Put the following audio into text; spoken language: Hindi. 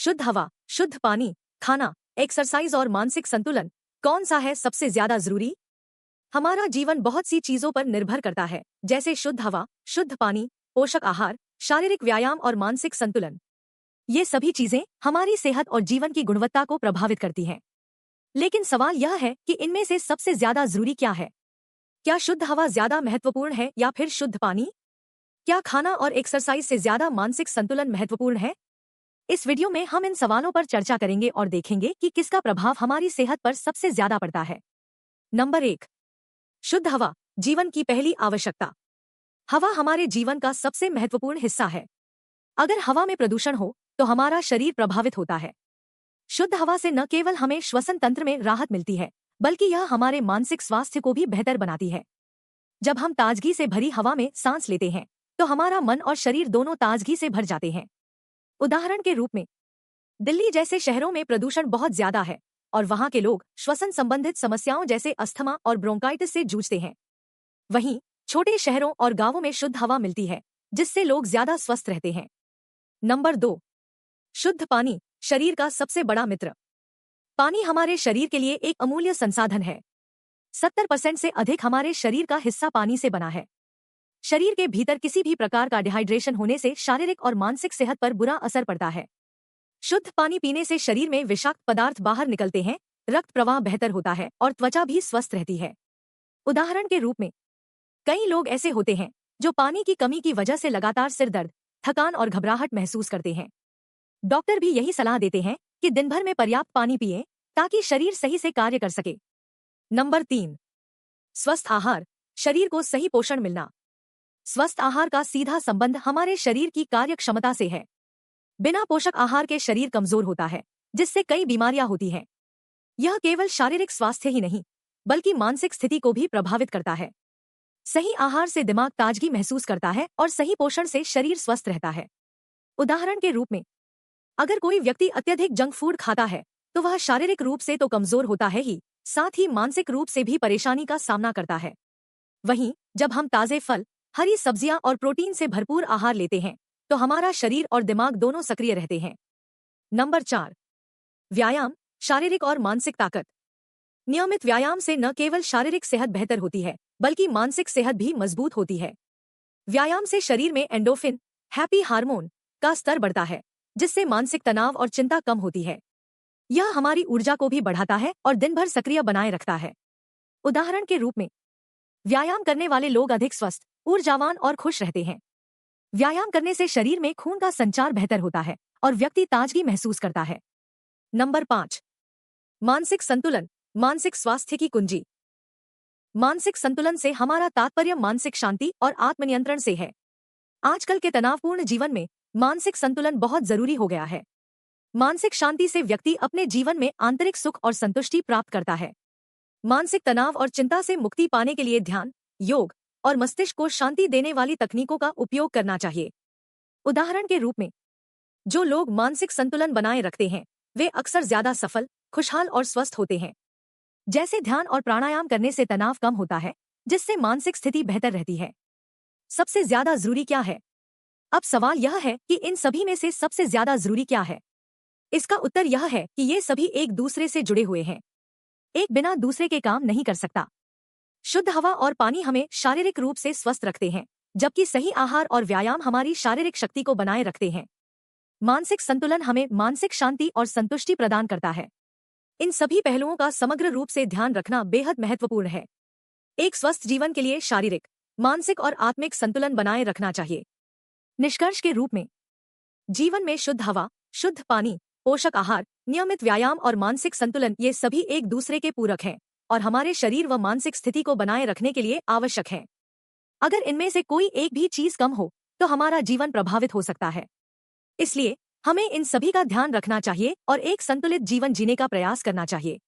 शुद्ध हवा, शुद्ध पानी, खाना, एक्सरसाइज और मानसिक संतुलन, कौन सा है सबसे ज्यादा जरूरी? हमारा जीवन बहुत सी चीजों पर निर्भर करता है, जैसे शुद्ध हवा, शुद्ध पानी, पोषक आहार, शारीरिक व्यायाम और मानसिक संतुलन। ये सभी चीजें हमारी सेहत और जीवन की गुणवत्ता को प्रभावित करती हैं। लेकिन सवाल यह है कि इनमें से सबसे ज्यादा जरूरी क्या है? क्या शुद्ध हवा ज्यादा महत्वपूर्ण है या फिर शुद्ध पानी? क्या खाना और एक्सरसाइज से ज्यादा मानसिक संतुलन महत्वपूर्ण है? इस वीडियो में हम इन सवालों पर चर्चा करेंगे और देखेंगे कि किसका प्रभाव हमारी सेहत पर सबसे ज्यादा पड़ता है। नंबर 1, शुद्ध हवा, जीवन की पहली आवश्यकता। हवा हमारे जीवन का सबसे महत्वपूर्ण हिस्सा है। अगर हवा में प्रदूषण हो तो हमारा शरीर प्रभावित होता है। शुद्ध हवा से न केवल हमें श्वसन तंत्र में राहत मिलती है, बल्कि यह हमारे मानसिक स्वास्थ्य को भी बेहतर बनाती है। जब हम ताजगी से भरी हवा में सांस लेते हैं तो हमारा मन और शरीर दोनों ताजगी से भर जाते हैं। उदाहरण के रूप में, दिल्ली जैसे शहरों में प्रदूषण बहुत ज्यादा है और वहां के लोग श्वसन संबंधित समस्याओं जैसे अस्थमा और ब्रोंकाइटिस से जूझते हैं। वहीं छोटे शहरों और गांवों में शुद्ध हवा मिलती है, जिससे लोग ज्यादा स्वस्थ रहते हैं। नंबर 2, शुद्ध पानी, शरीर का सबसे बड़ा मित्र। पानी हमारे शरीर के लिए एक अमूल्य संसाधन है। 70% से अधिक हमारे शरीर का हिस्सा पानी से बना है। शरीर के भीतर किसी भी प्रकार का डिहाइड्रेशन होने से शारीरिक और मानसिक सेहत पर बुरा असर पड़ता है। शुद्ध पानी पीने से शरीर में विषाक्त पदार्थ बाहर निकलते हैं, रक्त प्रवाह बेहतर होता है और त्वचा भी स्वस्थ रहती है। उदाहरण के रूप में, कई लोग ऐसे होते हैं जो पानी की कमी की वजह से लगातार सिर दर्द, थकान और घबराहट महसूस करते हैं। डॉक्टर भी यही सलाह देते हैं कि दिन भर में पर्याप्त पानी पिएं ताकि शरीर सही से कार्य कर सके। नंबर 3, स्वस्थ आहार, शरीर को सही पोषण मिलना। स्वस्थ आहार का सीधा संबंध हमारे शरीर की कार्य क्षमता से है। बिना पोषक आहार के शरीर कमजोर होता है, जिससे कई बीमारियां होती हैं। यह केवल शारीरिक स्वास्थ्य ही नहीं, बल्कि मानसिक स्थिति को भी प्रभावित करता है। सही आहार से दिमाग ताजगी महसूस करता है और सही पोषण से शरीर स्वस्थ रहता है। उदाहरण के रूप में, अगर कोई व्यक्ति अत्यधिक जंक फूड खाता है तो वह शारीरिक रूप से तो कमजोर होता है ही, साथ ही मानसिक रूप से भी परेशानी का सामना करता है। वहीं जब हम ताजे फल, हरी सब्जियां और प्रोटीन से भरपूर आहार लेते हैं तो हमारा शरीर और दिमाग दोनों सक्रिय रहते हैं। नंबर 4, व्यायाम, शारीरिक और मानसिक ताकत। नियमित व्यायाम से न केवल शारीरिक सेहत बेहतर होती है, बल्कि मानसिक सेहत भी मजबूत होती है। व्यायाम से शरीर में एंडोर्फिन, हैप्पी हार्मोन का स्तर बढ़ता है, जिससे मानसिक तनाव और चिंता कम होती है। यह हमारी ऊर्जा को भी बढ़ाता है और दिन भर सक्रिय बनाए रखता है। उदाहरण के रूप में, व्यायाम करने वाले लोग अधिक स्वस्थ, ऊर्जावान और खुश रहते हैं। व्यायाम करने से शरीर में खून का संचार बेहतर होता है और व्यक्ति ताजगी महसूस करता है। नंबर 5, मानसिक संतुलन, मानसिक स्वास्थ्य की कुंजी। मानसिक संतुलन से हमारा तात्पर्य मानसिक शांति और आत्मनियंत्रण से है। आजकल के तनावपूर्ण जीवन में मानसिक संतुलन बहुत जरूरी हो गया है। मानसिक शांति से व्यक्ति अपने जीवन में आंतरिक सुख और संतुष्टि प्राप्त करता है। मानसिक तनाव और चिंता से मुक्ति पाने के लिए ध्यान, योग और मस्तिष्क को शांति देने वाली तकनीकों का उपयोग करना चाहिए। उदाहरण के रूप में, जो लोग मानसिक संतुलन बनाए रखते हैं वे अक्सर ज्यादा सफल, खुशहाल और स्वस्थ होते हैं। जैसे ध्यान और प्राणायाम करने से तनाव कम होता है, जिससे मानसिक स्थिति बेहतर रहती है। सबसे ज्यादा जरूरी क्या है? अब सवाल यह है कि इन सभी में से सबसे ज्यादा जरूरी क्या है? इसका उत्तर यह है कि ये सभी एक दूसरे से जुड़े हुए हैं। एक बिना दूसरे के काम नहीं कर सकता। शुद्ध हवा और पानी हमें शारीरिक रूप से स्वस्थ रखते हैं, जबकि सही आहार और व्यायाम हमारी शारीरिक शक्ति को बनाए रखते हैं। मानसिक संतुलन हमें मानसिक शांति और संतुष्टि प्रदान करता है। इन सभी पहलुओं का समग्र रूप से ध्यान रखना बेहद महत्वपूर्ण है। एक स्वस्थ जीवन के लिए शारीरिक, मानसिक और आत्मिक संतुलन बनाए रखना चाहिए। निष्कर्ष के रूप में, जीवन में शुद्ध हवा, शुद्ध पानी, पोषक आहार, नियमित व्यायाम और मानसिक संतुलन ये सभी एक दूसरे के पूरक हैं और हमारे शरीर व मानसिक स्थिति को बनाए रखने के लिए आवश्यक हैं। अगर इनमें से कोई एक भी चीज कम हो तो हमारा जीवन प्रभावित हो सकता है। इसलिए हमें इन सभी का ध्यान रखना चाहिए और एक संतुलित जीवन जीने का प्रयास करना चाहिए।